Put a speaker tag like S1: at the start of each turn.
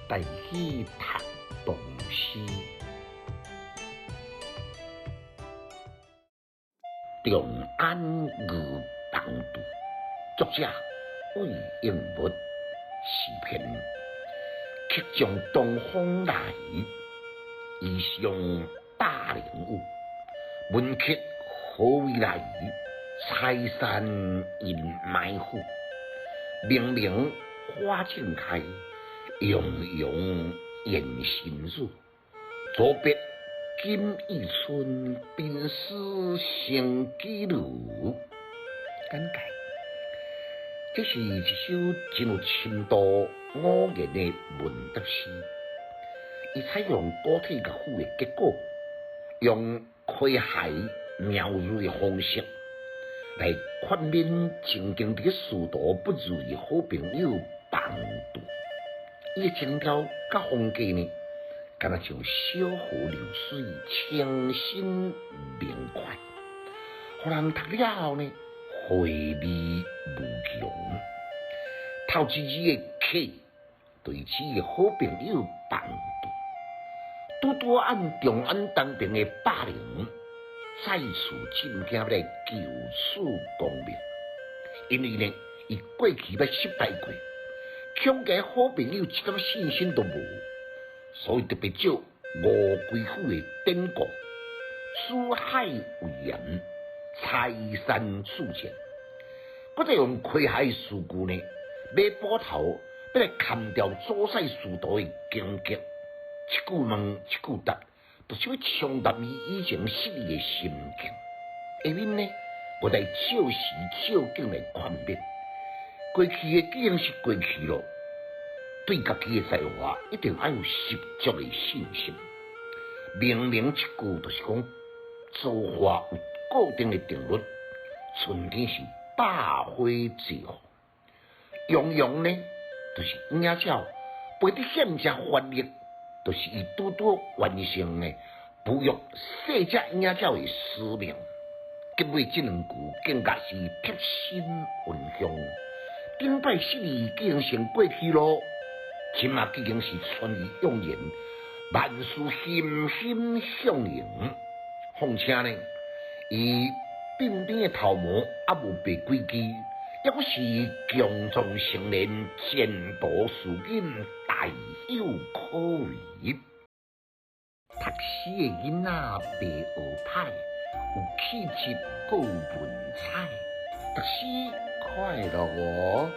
S1: 带去读唐诗。长安御房渡，作者魏应物，诗篇。客将东风来，衣裳百灵舞。问客何为来？采山引埋伏。明明花正开，洋洋艳心乳。左别金玉春，宾思成几如。简介：这是一首真有深度五言的文德诗，伊采用古体乐府的结构，用诙谐描述的方式来劝勉曾经伫仕途不如意好朋友房渡。伊的情调甲风格呢，敢若像小河流水，清新明快，互人读了后呢，回味无穷。头一字的客，对此的好朋友房渡，拄按长安东边的霸凌，再次进京来救此功名。因为呢，伊过去要失败过，恐惊好朋友一点信心都无，所以特别借吴贵府的典故，出海为盐，采山促前，搁再用诙谐事故呢，买补头，要来砍掉左塞仕途的荆棘。一句问，一句答，就是要冲淡伊以前失意的心境。下面呢，我来照时照景来劝勉。过去的既然是过去了，对家己的才华一定要有十足的信心。明明一句就是讲，造化有固定的定律，春天是百花齐放。洋洋呢，就是野鸟飞得险些发力，就是伊拄完成的哺育细只野鸟的使命。结尾这两句更加是贴心温香。顶摆失意既然成过去咯，起码已经是春意永远，万事欣欣向荣。况且呢，伊鬓边的头毛还无白几支，抑阁是强壮成年，前途似锦，大有可为。读诗的囡仔袂学歹，有气质，够有文采。读诗快乐哦！